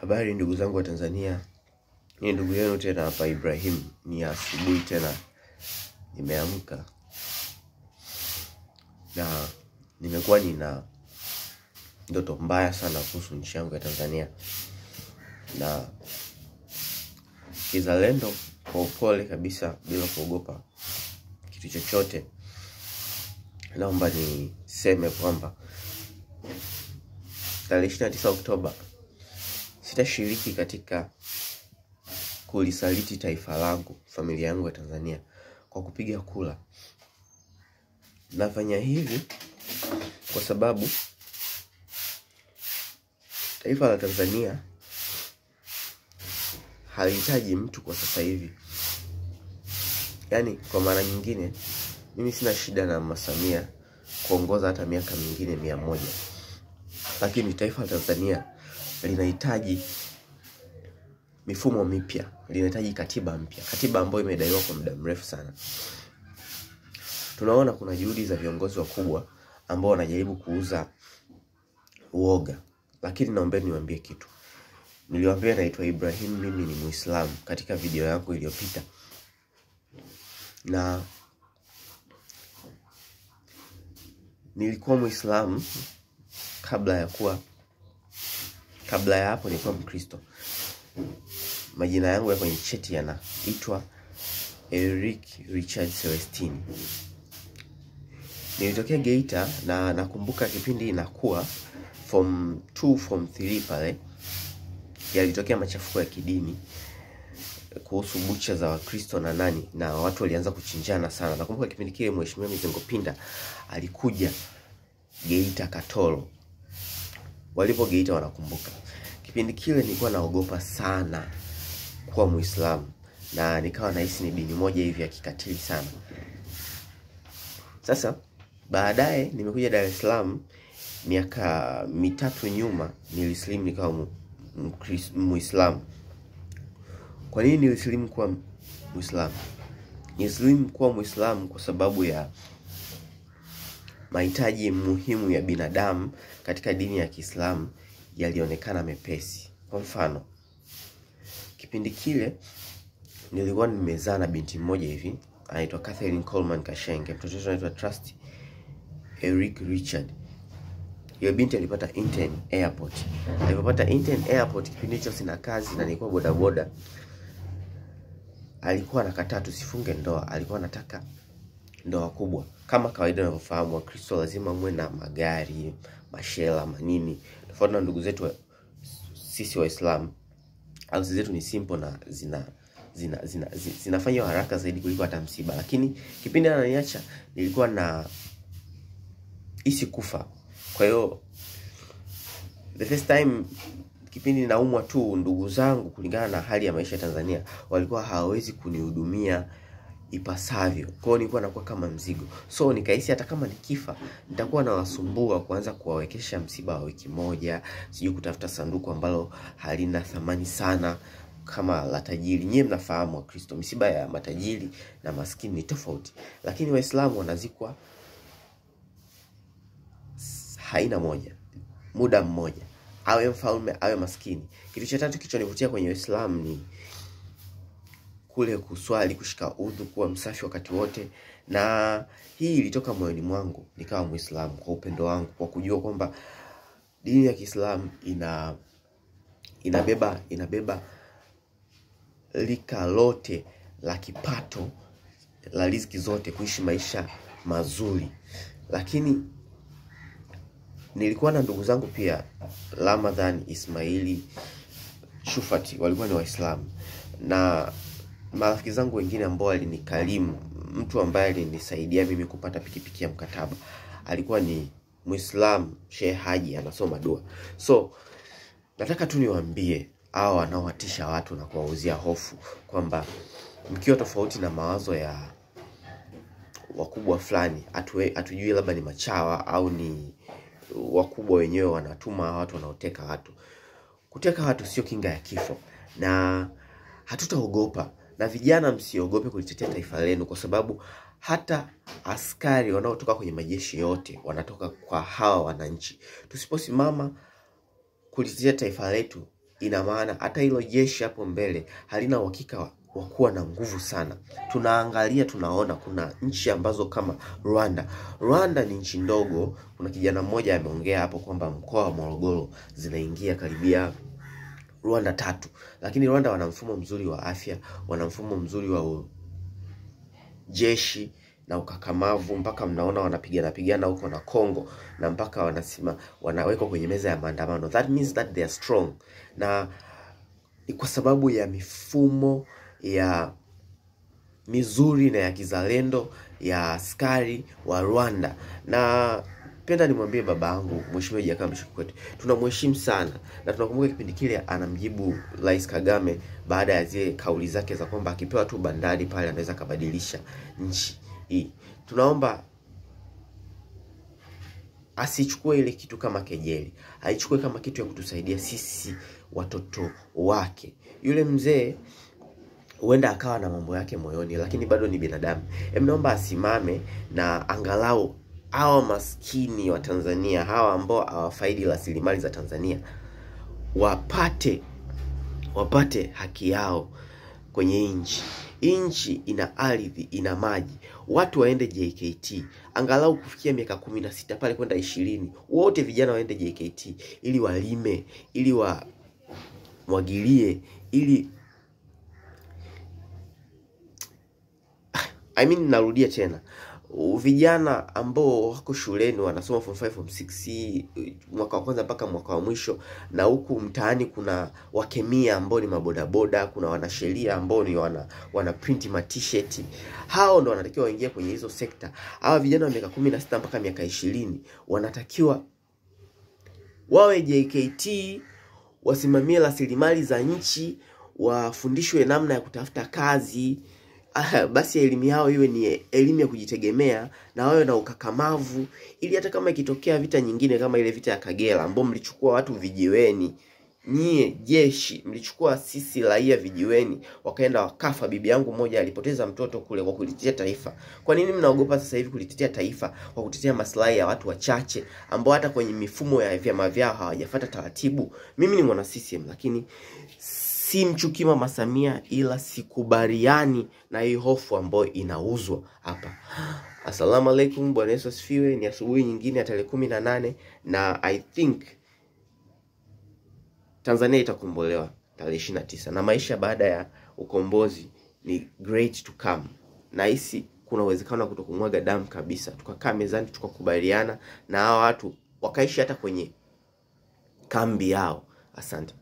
Habari ndugu zangu wa Tanzania. Ni ndugu yenu tena hapa Ibrahim. Ni asubuhi tena nimeamka. Na nimekuwa nina ndoto mbaya sana kuhusu nchi yangu ya Tanzania. Na kizalendo, kwa upole kabisa, bila kuogopa kitu chochote, naomba niseme kwamba tarehe 29 Oktoba sitashiriki katika kulisaliti taifa langu, familia yangu ya Tanzania, kwa kupiga kura. Nafanya hivi kwa sababu taifa la Tanzania halihitaji mtu kwa sasa hivi. Yaani kwa maana nyingine, mimi sina shida na Mama Samia kuongoza hata miaka mingine 100. Lakini taifa la Tanzania linahitaji mifumo mipya, linahitaji katiba mpya, katiba ambayo imedaiwa kwa muda mrefu sana. Tunaona kuna juhudi za viongozi wakubwa ambao wanajaribu kuuza uoga. Lakini naomba niwaambie kitu. Niliwaambia naitwa Ibrahim, mimi ni Muislamu katika video yangu iliyopita. Na nilikuwa Muislamu kabla ya hapo nilikuwa Mkristo. Majina yangu ya kwenye cheti yanaitwa Eric Richard Celestine. Nilitokea Geita na nakumbuka kipindi inakuwa form 2 form 3 pale yalitokea machafuko ya kidini kuhusu bucha za Wakristo na watu walianza kuchinjana sana. Nakumbuka kipindi kile Mheshimiwa Mizengo Pinda alikuja Geita Katoro. Walipo Geita wanakumbuka. Kipindi kile nilikuwa naogopa sana kuwa Muislamu na nikawa nahisi ni dini moja hivi ya kikatili sana. Sasa baadaye nimekuja Dar es Salaam miaka 3 nyuma, nilislimu nikawa Muislamu. Kwa nini nilislimu kuwa Muislamu? Nilislimu kuwa Muislamu kwa sababu ya mahitaji muhimu ya binadamu katika dini ya Kiislamu yalionekana mepesi. Kwa mfano, kipindi kile nilikuwa nimezaa na binti mmoja hivi, anaitwa Catherine Coleman Kashenge. Mtoto wetu anaitwa Trust Eric Richard. Yule binti alipata intern airport. Alipopata intern airport, kipindi hicho sina kazi na nilikuwa bodaboda. Alikuwa anakataa tusifunge ndoa, alikuwa anataka ndoa kubwa. Kama kawaida unavyofahamu, Wakristo lazima muwe na magari, mashela, manini. Tofauti na ndugu zetu sisi Waislamu, harusi zetu ni simple na zinafanya haraka zaidi kuliko hata msiba. Lakini kipindi ananiacha nilikuwa na isi kufa. Kwa hiyo the first time kipindi naumwa tu, ndugu zangu kulingana na hali ya maisha ya Tanzania walikuwa hawawezi kunihudumia ipasavyo. Kwa hiyo nilikuwa nakuwa kama mzigo. So nikahisi hata kama nikifa nitakuwa nawasumbua kuanza kuwawekesha msiba wa wiki moja, sijui kutafuta sanduku ambalo halina thamani sana kama la tajiri. Nyie mnafahamu Wakristo, misiba ya matajiri na maskini ni tofauti. Lakini Waislamu wanazikwa haina moja, muda mmoja, awe mfalme awe maskini. Kitu cha tatu kilichonivutia kwenye Uislamu ni kule kuswali, kushika udhu, kuwa msafi wakati wote. Na hii ilitoka moyoni mwangu nikawa Muislamu kwa upendo wangu, kwa kujua kwamba dini ya Kiislamu inabeba lika lote la kipato, la riziki zote, kuishi maisha mazuri. Lakini nilikuwa na ndugu zangu pia, Ramadhan, Ismaili, Shufati, walikuwa ni Waislamu. Na marafiki zangu wengine ambao walinikarimu, mtu ambaye alinisaidia mimi kupata pikipiki ya mkataba alikuwa ni Muislamu, Sheikh Haji, anasoma dua. So nataka tu niwaambie hao wanaowatisha watu na kuwauzia hofu kwamba mkiwa tofauti na mawazo ya wakubwa fulani, hatujui labda ni machawa au ni wakubwa wenyewe wanatuma watu wanaoteka watu. Kuteka watu sio kinga ya kifo, na hatutaogopa. Na vijana, msiogope kulitetea taifa lenu, kwa sababu hata askari wanaotoka kwenye majeshi yote wanatoka kwa hawa wananchi. Tusiposimama kulitetea taifa letu, ina maana hata hilo jeshi hapo mbele halina uhakika wa kuwa na nguvu sana. Tunaangalia, tunaona kuna nchi ambazo kama Rwanda. Rwanda ni nchi ndogo. Kuna kijana mmoja ameongea hapo kwamba mkoa wa Morogoro zinaingia karibia Rwanda 3. Lakini Rwanda wana mfumo mzuri wa afya, wana mfumo mzuri wa jeshi na ukakamavu, mpaka mnaona wanapigana huko na Kongo, na mpaka wanawekwa kwenye meza ya maandamano. That means that they are strong. Na kwa sababu ya mifumo ya mizuri na ya kizalendo ya askari wa Rwanda. Na penda nimwambie babangu Mheshimiwa Jakaya Mrisho Kikwete, tunamheshimu sana, na tunakumbuka kipindi kile anamjibu Rais Kagame baada ya zile kauli zake za kwamba akipewa tu bandari pale anaweza kubadilisha nchi hii. Tunaomba asichukue ile kitu kama kejeli, aichukue kama kitu ya kutusaidia sisi watoto wake. Yule mzee huenda akawa na mambo yake moyoni, lakini bado ni binadamu. Naomba asimame na angalau hawa maskini wa Tanzania, hawa ambao hawafaidi rasilimali za Tanzania, wapate haki yao kwenye nchi. Nchi ina ardhi, ina maji. Watu waende JKT angalau kufikia miaka 16 pale kwenda 20. Wote vijana waende JKT ili walime, ili wamwagilie, ili narudia tena, vijana ambao wako shuleni wanasoma form 5 form 6 mwaka wa kwanza mpaka mwaka wa mwisho, na huku mtaani kuna wakemia ambao ni mabodaboda, kuna wanasheria ambao ni wana print ma t-shirt. Hao ndo wanatakiwa waingie kwenye hizo sekta. Hawa vijana wa miaka 16 mpaka miaka 20 wanatakiwa wawe JKT, wasimamie rasilimali za nchi, wafundishwe namna ya kutafuta kazi. Basi elimu yao iwe ni elimu ya kujitegemea, na wawe na ukakamavu, ili hata kama ikitokea vita nyingine kama ile vita ya Kagera ambao mlichukua watu vijiweni, nyie jeshi mlichukua sisi raia vijiweni, wakaenda wakafa. Bibi yangu mmoja alipoteza mtoto kule kwa kulitetea taifa. Kwa nini mnaogopa sasa hivi kulitetea taifa kwa kutetea maslahi ya watu wachache ambao hata kwenye mifumo ya vyama vyao hawajafuata taratibu? Mimi ni mwana CCM, lakini si mchuki Mama Samia, ila sikubaliani na hii hofu ambayo inauzwa hapa. Asalamu alaikum, Bwana Yesu asifiwe. Ni asubuhi nyingine ya tarehe 18, na I think Tanzania itakombolewa tarehe 29, na maisha baada ya ukombozi ni great to come. Na hisi kuna uwezekano wa kutokumwaga damu kabisa. Tukakaa mezani tukakubaliana na hao watu wakaishi hata kwenye kambi yao. Asante.